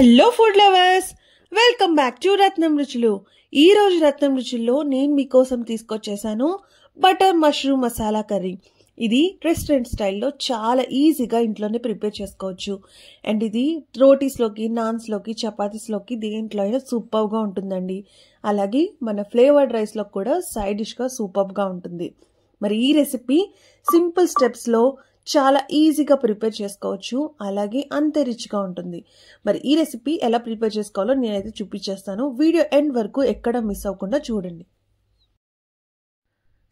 Hello food lovers, welcome back to Ratnam Ruchulu. ఈ రోజు రత్నం రుచుల్లో నేను మీకోసం తీసుకొచ్చేసాను బటర్ మష్రూమ్ మసాలా కర్రీ. ఇది రెస్టారెంట్ స్టైల్లో చాలా ఈజీగా ఇంట్లోనే ప్రిపేర్ చేసుకోవచ్చు. అండ్ ఇది రోటీస్లోకి, నాన్స్లోకి, చపాతీస్లోకి దేంట్లో అయినా సూపర్గా ఉంటుందండి. అలాగే మన ఫ్లేవర్డ్ రైస్లో కూడా సైడ్ డిష్గా సూపర్గా ఉంటుంది. మరి ఈ రెసిపీ సింపుల్ స్టెప్స్లో చాలా ఈజీగా ప్రిపేర్ చేసుకోవచ్చు, అలాగే అంతే రిచ్గా ఉంటుంది. మరి ఈ రెసిపీ ఎలా ప్రిపేర్ చేసుకోవాలో నేనైతే చూపించేస్తాను. వీడియో ఎండ్ వరకు ఎక్కడ మిస్ అవ్వకుండా చూడండి.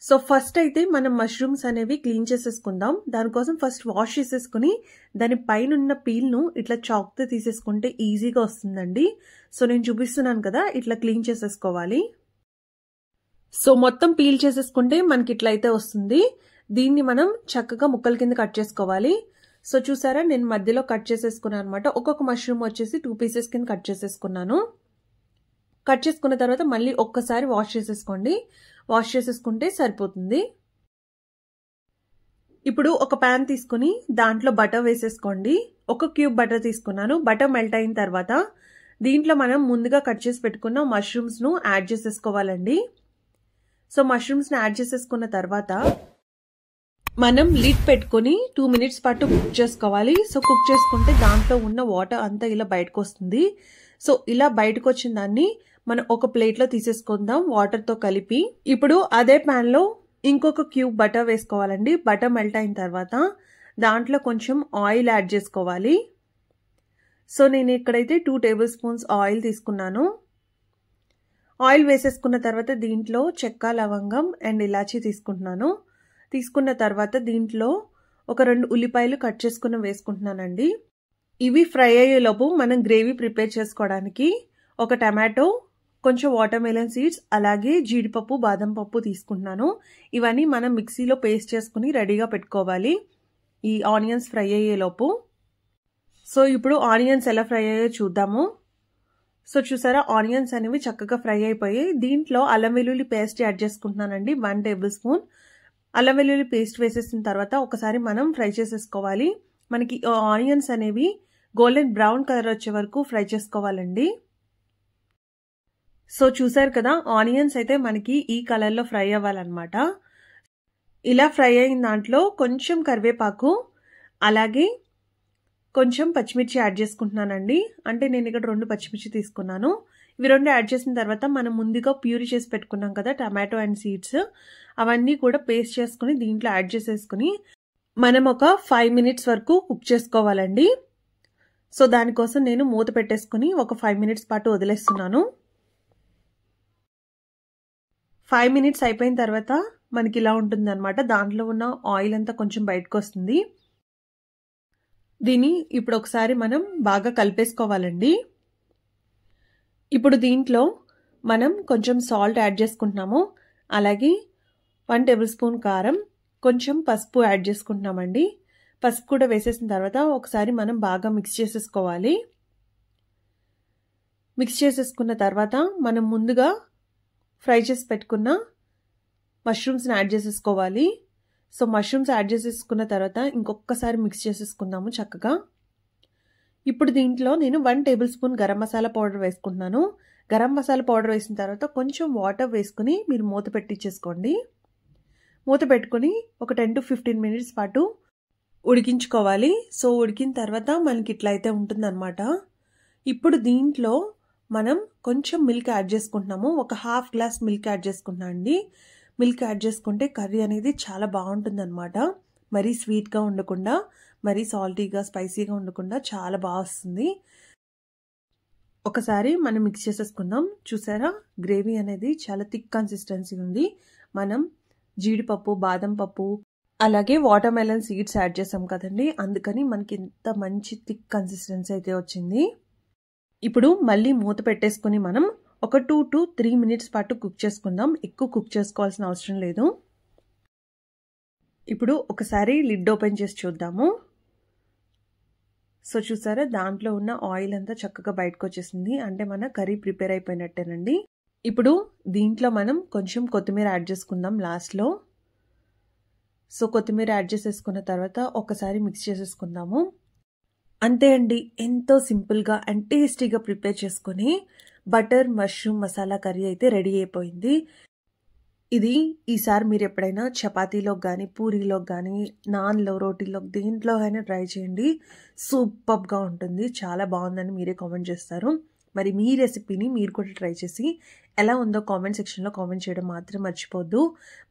సో ఫస్ట్ అయితే మనం మష్రూమ్స్ అనేవి క్లీన్ చేసేసుకుందాం. దానికోసం ఫస్ట్ వాష్ చేసేసుకుని దాని పైన ఉన్న పీల్ను ఇట్లా చాక్తో తీసేసుకుంటే ఈజీగా వస్తుందండి. సో నేను చూపిస్తున్నాను కదా, ఇట్లా క్లీన్ చేసేసుకోవాలి. సో మొత్తం పీల్ చేసేసుకుంటే మనకి ఇట్లా అయితే వస్తుంది. దీన్ని మనం చక్కగా ముక్కల కింద కట్ చేసుకోవాలి. సో చూసారా, నేను మధ్యలో కట్ చేసేసుకున్నాను అనమాట. ఒక్కొక్క మష్రూమ్ వచ్చేసి 2 పీసెస్ కింద కట్ చేసేసుకున్నాను. కట్ చేసుకున్న తర్వాత మళ్ళీ ఒక్కసారి వాష్ చేసేసుకోండి. వాష్ చేసేసుకుంటే సరిపోతుంది. ఇప్పుడు ఒక ప్యాన్ తీసుకుని దాంట్లో బటర్ వేసేసుకోండి. 1 క్యూబ్ బటర్ తీసుకున్నాను. బటర్ మెల్ట్ అయిన తర్వాత దీంట్లో మనం ముందుగా కట్ చేసి పెట్టుకున్న మష్రూమ్స్ను యాడ్ చేసేసుకోవాలండి. సో మష్రూమ్స్ని యాడ్ చేసేసుకున్న తర్వాత మనం లిడ్ పెట్టుకుని 2 మినిట్స్ పాటు కుక్ చేసుకోవాలి. సో కుక్ చేసుకుంటే దాంట్లో ఉన్న వాటర్ అంతా ఇలా బయటకు వస్తుంది. సో ఇలా బయటకు వచ్చిన దాన్ని మనం ఒక ప్లేట్లో తీసేసుకుందాం వాటర్తో కలిపి. ఇప్పుడు అదే ప్యాన్లో ఇంకొక క్యూబ్ బటర్ వేసుకోవాలండి. బటర్ మెల్ట్ అయిన తర్వాత దాంట్లో కొంచెం ఆయిల్ యాడ్ చేసుకోవాలి. సో నేను ఇక్కడైతే 2 టేబుల్ స్పూన్స్ ఆయిల్ తీసుకున్నాను. ఆయిల్ వేసేసుకున్న తర్వాత దీంట్లో చెక్క, లవంగం అండ్ ఇలాచీ తీసుకుంటున్నాను. తీసుకున్న తర్వాత దీంట్లో ఒక 2 ఉల్లిపాయలు కట్ చేసుకుని వేసుకుంటున్నానండి. ఇవి ఫ్రై అయ్యేలోపు మనం గ్రేవీ ప్రిపేర్ చేసుకోవడానికి ఒక టమాటో, కొంచెం వాటర్ మెలన్ సీడ్స్, అలాగే జీడిపప్పు, బాదం పప్పు తీసుకుంటున్నాను. ఇవన్నీ మనం మిక్సీలో పేస్ట్ చేసుకుని రెడీగా పెట్టుకోవాలి ఈ ఆనియన్స్ ఫ్రై అయ్యేలోపు. సో ఇప్పుడు ఆనియన్స్ ఎలా ఫ్రై అయ్యాయో చూద్దాము. సో చూసారా, ఆనియన్స్ అనేవి చక్కగా ఫ్రై అయిపోయాయి. దీంట్లో అల్లం వెల్లుల్లి పేస్ట్ యాడ్ చేసుకుంటున్నానండి. 1 టేబుల్ స్పూన్ అల్లం వెల్లుల్లి పేస్ట్ వేసేసిన తర్వాత ఒకసారి మనం ఫ్రై చేసేసుకోవాలి. మనకి ఆనియన్స్ అనేవి గోల్డెన్ బ్రౌన్ కలర్ వచ్చే వరకు ఫ్రై చేసుకోవాలండి. సో చూసారు కదా, ఆనియన్స్ అయితే మనకి ఈ కలర్లో ఫ్రై అవ్వాలన్నమాట. ఇలా ఫ్రై అయిన దాంట్లో కొంచెం కరివేపాకు, అలాగే కొంచెం పచ్చిమిర్చి యాడ్ చేసుకుంటున్నానండి. అంటే నేను ఇక్కడ 2 పచ్చిమిర్చి తీసుకున్నాను. ఇవి 2 యాడ్ చేసిన తర్వాత మనం ముందుగా ప్యూరీ చేసి పెట్టుకున్నాం కదా టమాటో అండ్ సీడ్స్, అవన్నీ కూడా పేస్ట్ చేసుకుని దీంట్లో యాడ్ చేసేసుకుని మనం ఒక 5 మినిట్స్ వరకు కుక్ చేసుకోవాలండి. సో దానికోసం నేను మూత పెట్టేసుకుని ఒక 5 మినిట్స్ పాటు వదిలేస్తున్నాను. 5 మినిట్స్ అయిపోయిన తర్వాత మనకి ఇలా ఉంటుంది అనమాట. దాంట్లో ఉన్న ఆయిల్ అంతా కొంచెం బయటకు వస్తుంది. దీన్ని ఇప్పుడు ఒకసారి మనం బాగా కలిపేసుకోవాలండి. ఇప్పుడు దీంట్లో మనం కొంచెం సాల్ట్ యాడ్ చేసుకుంటున్నాము. అలాగే 1 టేబుల్ స్పూన్ కారం, కొంచెం పసుపు యాడ్ చేసుకుంటున్నామండి. పసుపు కూడా వేసేసిన తర్వాత ఒకసారి మనం బాగా మిక్స్ చేసేసుకోవాలి. మిక్స్ చేసేసుకున్న తర్వాత మనం ముందుగా ఫ్రై చేసి పెట్టుకున్న మష్రూమ్స్ని యాడ్ చేసేసుకోవాలి. సో మష్రూమ్స్ యాడ్ చేసేసుకున్న తర్వాత ఇంకొకసారి మిక్స్ చేసేసుకుందాము చక్కగా. ఇప్పుడు దీంట్లో నేను 1 table spoon garam masala powder వేసుకుంటున్నాను. గరం మసాలా పౌడర్ వేసిన తర్వాత కొంచెం వాటర్ వేసుకుని మీరు మూత పెట్టించేసుకోండి. మూత పెట్టుకుని ఒక 10 to 15 మినిట్స్ పాటు ఉడికించుకోవాలి. సో ఉడికిన తర్వాత మనకి ఇట్లా అయితే ఉంటుందన్నమాట. ఇప్పుడు దీంట్లో మనం కొంచెం మిల్క్ యాడ్ చేసుకుంటున్నాము. ఒక హాఫ్ గ్లాస్ మిల్క్ యాడ్ చేసుకుంటున్నాం అండి. మిల్క్ యాడ్ చేసుకుంటే కర్రీ అనేది చాలా బాగుంటుంది అనమాట. మరీ స్వీట్గా ఉండకుండా, మరీ సాల్టీగా, స్పైసీగా ఉండకుండా చాలా బాగా వస్తుంది. ఒకసారి మనం మిక్స్ చేసేసుకుందాం. చూసారా, గ్రేవీ అనేది చాలా థిక్ కన్సిస్టెన్సీ ఉంది. మనం జీడిపప్పు, బాదం పప్పు, అలాగే వాటర్ మెలన్ సీడ్స్ యాడ్ చేసాం కదండి, అందుకని మనకి ఇంత మంచి థిక్ కన్సిస్టెన్సీ అయితే వచ్చింది. ఇప్పుడు మళ్ళీ మూత పెట్టేసుకుని మనం ఒక 2 to 3 మినిట్స్ పాటు కుక్ చేసుకుందాం. ఎక్కువ కుక్ చేసుకోవాల్సిన అవసరం లేదు. ఇప్పుడు ఒకసారి లిడ్ ఓపెన్ చేసి చూద్దాము. సో చూసారా, దాంట్లో ఉన్న ఆయిల్ అంతా చక్కగా బయటకు వచ్చేసింది. అంటే మన కర్రీ ప్రిపేర్ అయిపోయినట్టేనండి. ఇప్పుడు దీంట్లో మనం కొంచెం కొత్తిమీర యాడ్ చేసుకుందాం లాస్ట్లో. సో కొత్తిమీర యాడ్ చేసేసుకున్న తర్వాత ఒకసారి మిక్స్ చేసేసుకుందాము. అంతే అండి. ఎంతో సింపుల్‌గా అండ్ టేస్టీగా ప్రిపేర్ చేసుకొని బటర్ మష్రూమ్ మసాలా కర్రీ అయితే రెడీ అయిపోయింది. ఇది ఈసారి మీరెప్పుడైనా చపాతీలోకి గానీ, పూరీలోకి గానీ, నాన్‌లో, రోటీలోకి దేంట్లో అయినా ట్రై చేయండి. సూపర్బ్‌గా ఉంటుంది. చాలా బావుందని మీరే కామెంట్ చేస్తారు. మరి మీ రెసిపీని మీరు కూడా ట్రై చేసి ఎలా ఉందో కామెంట్ సెక్షన్‌లో కామెంట్ చేయడం మాత్రం మర్చిపోద్దు.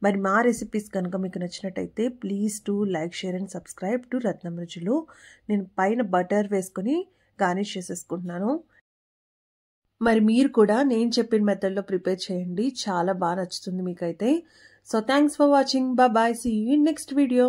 మరి మా రెసిపీస్ కనుక మీకు నచ్చినట్టయితే please do like, share and subscribe to Ratnam Ruchulu. నేను పైన బటర్ వేసుకొని గార్నిష్ చేసేసుకుంటున్నాను. మరి మీరు కూడా నేను చెప్పిన మెథడ్‌లో ప్రిపేర్ చేయండి. చాలా నచ్చుతుంది మీకైతే. So thanks for watching. Bye. See you in next video.